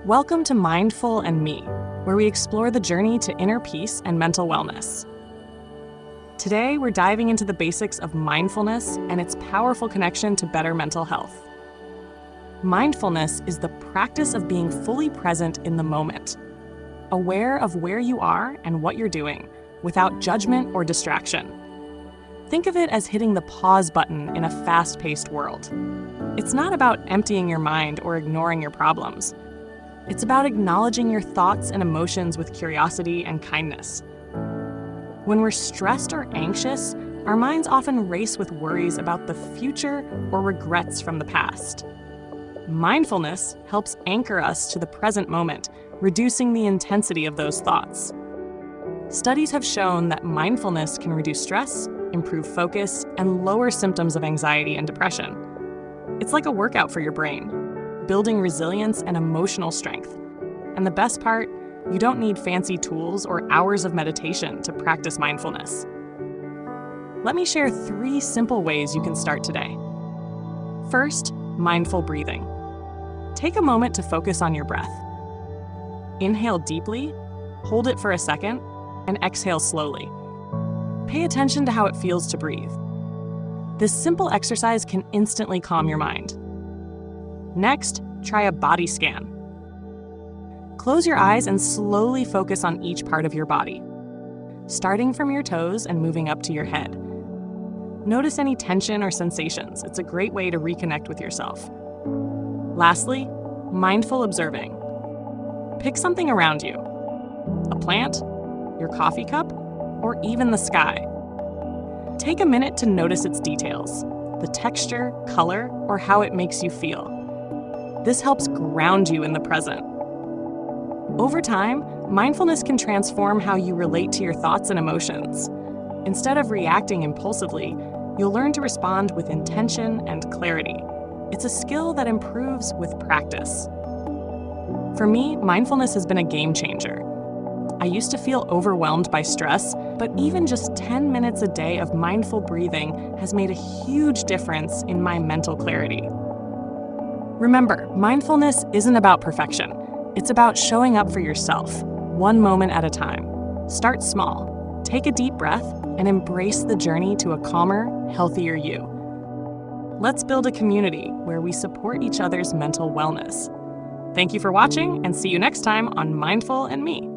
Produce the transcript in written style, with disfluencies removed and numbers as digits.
Welcome to Mindful and Me, where we explore the journey to inner peace and mental wellness. Today, we're diving into the basics of mindfulness and its powerful connection to better mental health. Mindfulness is the practice of being fully present in the moment, aware of where you are and what you're doing, without judgment or distraction. Think of it as hitting the pause button in a fast-paced world. It's not about emptying your mind or ignoring your problems. It's about acknowledging your thoughts and emotions with curiosity and kindness. When we're stressed or anxious, our minds often race with worries about the future or regrets from the past. Mindfulness helps anchor us to the present moment, reducing the intensity of those thoughts. Studies have shown that mindfulness can reduce stress, improve focus, and lower symptoms of anxiety and depression. It's like a workout for your brain, building resilience and emotional strength. And the best part, you don't need fancy tools or hours of meditation to practice mindfulness. Let me share 3 simple ways you can start today. First, mindful breathing. Take a moment to focus on your breath. Inhale deeply, hold it for a second, and exhale slowly. Pay attention to how it feels to breathe. This simple exercise can instantly calm your mind. Next, try a body scan. Close your eyes and slowly focus on each part of your body, starting from your toes and moving up to your head. Notice any tension or sensations. It's a great way to reconnect with yourself. Lastly, mindful observing. Pick something around you, a plant, your coffee cup, or even the sky. Take a minute to notice its details, the texture, color, or how it makes you feel. This helps ground you in the present. Over time, mindfulness can transform how you relate to your thoughts and emotions. Instead of reacting impulsively, you'll learn to respond with intention and clarity. It's a skill that improves with practice. For me, mindfulness has been a game changer. I used to feel overwhelmed by stress, but even just 10 minutes a day of mindful breathing has made a huge difference in my mental clarity. Remember, mindfulness isn't about perfection. It's about showing up for yourself, one moment at a time. Start small, take a deep breath, and embrace the journey to a calmer, healthier you. Let's build a community where we support each other's mental wellness. Thank you for watching, and see you next time on Mindful and Me.